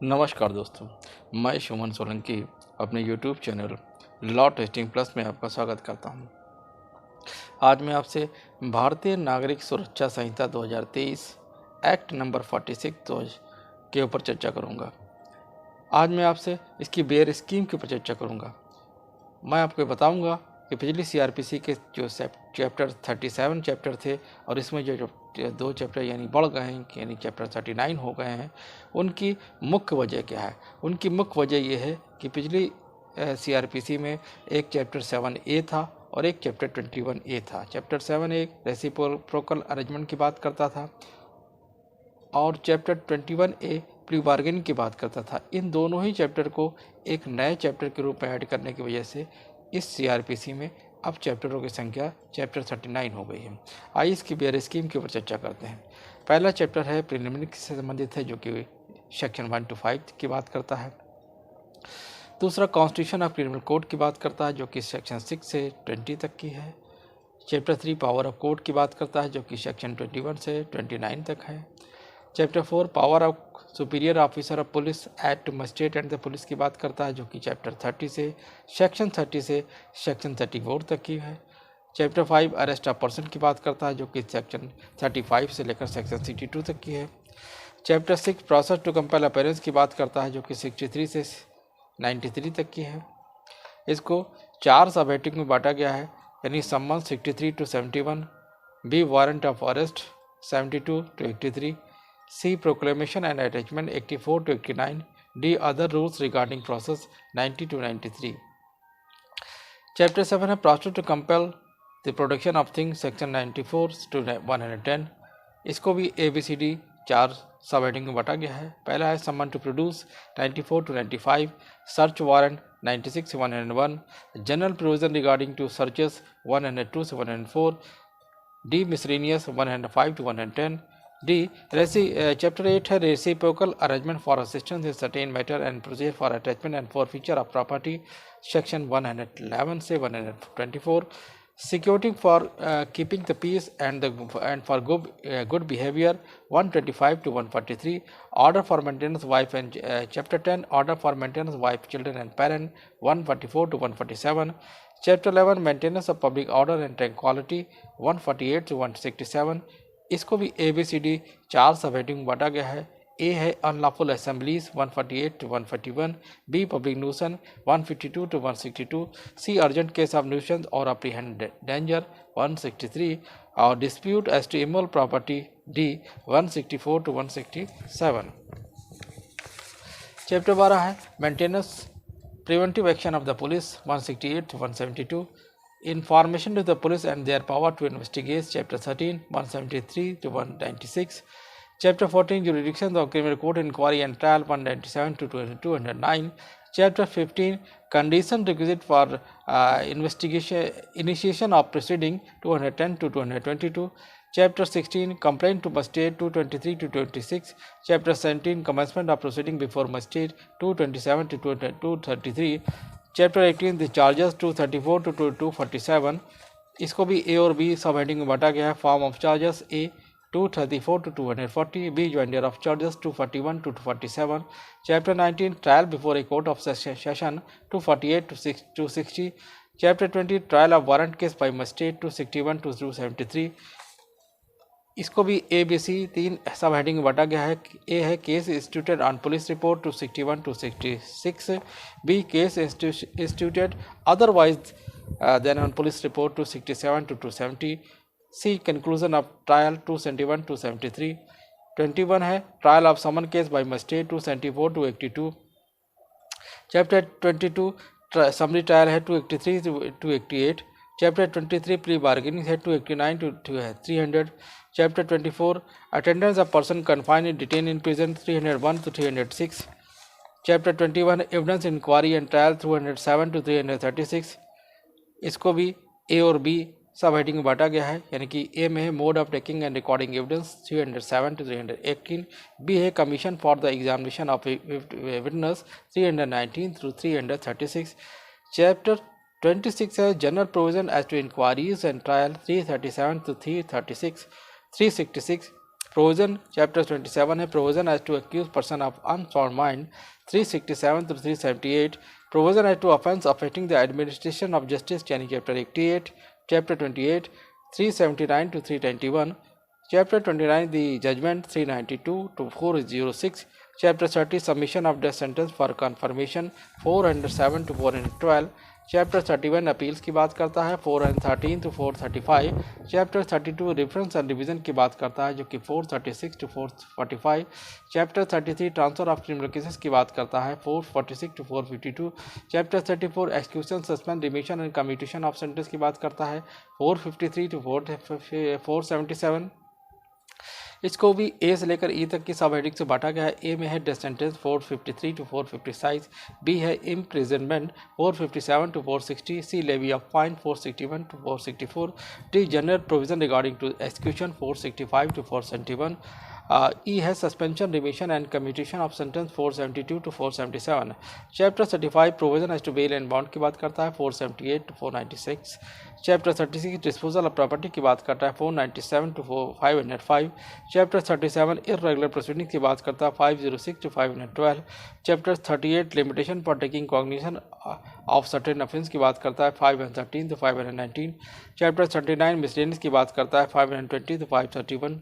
नमस्कार दोस्तों, मैं सुमन सोलंकी अपने YouTube channel law testing plus में आपका स्वागत करता हूं। आज मैं आपसे भारतीय नागरिक सुरक्षा संहिता 2023 एक्ट नंबर 46 के ऊपर चर्चा करूंगा। आज मैं आपसे इसकी बेयर स्कीम के ऊपर चर्चा करूंगा। मैं आपको बताऊंगा कि पिछली सीआरपीसी के जो चैप्टर 37 चैप्टर थे और इसमें जो 2 चैप्टर यानी बढ़ गए हैं, यानी चैप्टर 39 हो गए हैं, उनकी मुख्य वजह क्या है। उनकी मुख्य वजह यह है कि पिछली सीआरपीसी में एक चैप्टर 7A था और एक चैप्टर 21A था। चैप्टर 7 एक रेसिप्रोकल अरेंजमेंट की बात करता था और चैप्टर 21A प्री बार्गेनिंग की बात करता था। इन दोनों ही चैप्टर को एक नए चैप्टर के रूप में ऐड करने की वजह से इस सीआरपीसी में अब चैप्टरों की संख्या चैप्टर 39 हो गई है। आइए इसकी बेयर स्कीम के ऊपर चर्चा करते हैं। पहला चैप्टर है प्रिलिमिनरी से संबंधित है, जो कि सेक्शन 1 to 5 की बात करता है। दूसरा कॉन्स्टिट्यूशन ऑफ क्रिमिनल कोड की बात करता है, जो कि सेक्शन 6 से 20 तक की है। चैप्टर 3 पावर ऑफ कोर्ट की बात करता है, जो कि सेक्शन 21 से 29 तक है। Chapter 4 power of superior officer of police act magistrate and the police की बात करता है, जो कि चैप्टर 30 से सेक्शन 30 से सेक्शन 34 तक की है। चैप्टर 5 अरेस्ट ऑफ पर्सन की बात करता है, जो कि सेक्शन 35 से लेकर सेक्शन 62 तक की है। Chapter 6 process to compel appearance की बात करता है, जो कि 63 से 93 तक की है। इसको 4 सब हेडिंग में बांटा गया है, यानी सम्मन 63 to 71, B warrant of arrest 72 to 83, C proclamation and attachment 84 to 89, D other rules regarding process 90 to 93। Chapter 7 है process to compel the production of things section 94 to 110। इसको भी ABCD 4 सब हेडिंग में बांटा गया है। पहला है summons to produce 94 to 95, search warrant 96 से 101, general provision regarding to searches 102 से 104, D miscellaneous 105 to 110। D chapter 8 है reciprocal arrangement for assistance in certain matter and procedure for attachment and forfeiture of property section 111 से 124, security for keeping the peace and for good behaviour 125 to 143, order for maintenance wife and chapter 10 order for maintenance wife children and parent 144 to 147, chapter 11 maintenance of public order and tranquillity 148 to 167। इसको भी ABCD 4 सब heading बांटा गया है। A है unlawful assemblies 148 to 141, B public nuisance 152 to 162, C urgent case of nuisance और apprehend danger 163 और dispute as to immoral property D 164 to 167। Chapter 12 है maintenance preventive action of the police 168 to 172, information to the police and their power to investigate chapter 13 173 to 196, chapter 14 jurisdictions of criminal court inquiry and trial 197 to 209, chapter 15 condition requisite for initiation of proceeding 210 to 222, chapter 16 complaint to magistrate 223 to 26, chapter 17 commencement of proceeding before magistrate 227 to 233, chapter 18 the charges 234 to 247। इसको भी A और B सब heading में बांटा गया है। Form of charges A 234 to 240, B joinder of charges 241 to 247, chapter 19 trial before a court of session 248 to 260, chapter 20 trial of warrant case by magistrate 261 to 273। इसको भी ABC 3 सब हेडिंग में बांटा गया है। ए है case instituted on police report 261 to 66, B case instituted otherwise than on police report 267 to 270, C conclusion of trial 271 to 73, 21 है trial of summons case by magistrate 274 to 82, chapter 22 summary trial है 283 to 88, chapter 23 pre bargaining है 289 to 300, chapter 24 attendance of person confined in detain in prison 301 to 306, chapter 21 evidence inquiry and trial 207 to 336। इसको भी A और B सब heading में बांटा गया है, यानी कि A में है mode of taking and recording evidence 307 to 318, B है commission for the examination of witness 319 through 336, chapter 26 है general provision as to inquiries and trial 337 to 366, provision chapter 27 है provision as to accuse person of unsound mind 367 to 378, provision as to offence affecting the administration of justice यानी chapter 88, chapter 28 379 to 391, chapter 29 the judgement 392 to 406, chapter 30 submission of death sentence for confirmation 407 to 412, chapter 31 appeals की बात करता है 413 to 435, chapter 32 reference and revision की बात करता है जो कि 436 to 445, chapter 33 transfer of criminal cases की बात करता है 446 to 452, chapter 34 execution suspend remission and commutation of sentence की बात करता है 453 to 477। इसको भी ए से लेकर ई तक की सब हेडिंग से बांटा गया है। ए में है डेथ सेंटेंस 453 to 456, बी है imprisonment 457 to 460, C levy of fine 461 to 464, D general provision regarding to execution 465 to 471, E है suspension remission and commutation of sentence 472 to 477, chapter 35 provision as to bail and bond की बात करता है 478 to 496, chapter 36 disposal of property की बात करता है 497 to 505, chapter 37 irregular proceeding की बात करता है 506 to 512, chapter 38 limitation for taking cognition of certain offence की बात करता है 513 to 519, चैप्टर 39 मिसलेनियस की बात करता है 520 to 531।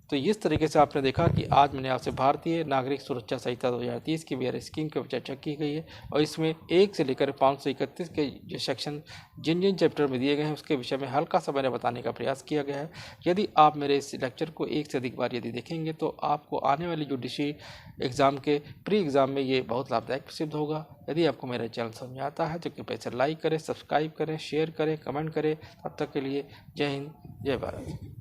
तो इस तरीके से आपने देखा कि आज मैंने आपसे भारतीय नागरिक सुरक्षा संहिता 2030 की वेयर स्कीम की चर्चा की गई है और इसमें 1 से लेकर 531 के जो सेक्शन जिन जिन चैप्टर में दिए गए हैं उसके विषय में हल्का सा मैंने बताने का प्रयास किया गया है। यदि आप मेरे इस लेक्चर को 1 से अधिक बार यदि देखेंगे तो आपको आने वाली जुडिशरी एग्ज़ाम के प्री एग्ज़ाम में ये बहुत लाभदायक सिद्ध होगा। यदि आपको मेरा चैनल समझ आता है तो कृपया इसे लाइक करें, सब्सक्राइब करें, शेयर करें, कमेंट करें। तब तक के लिए जय हिंद, जय भारत।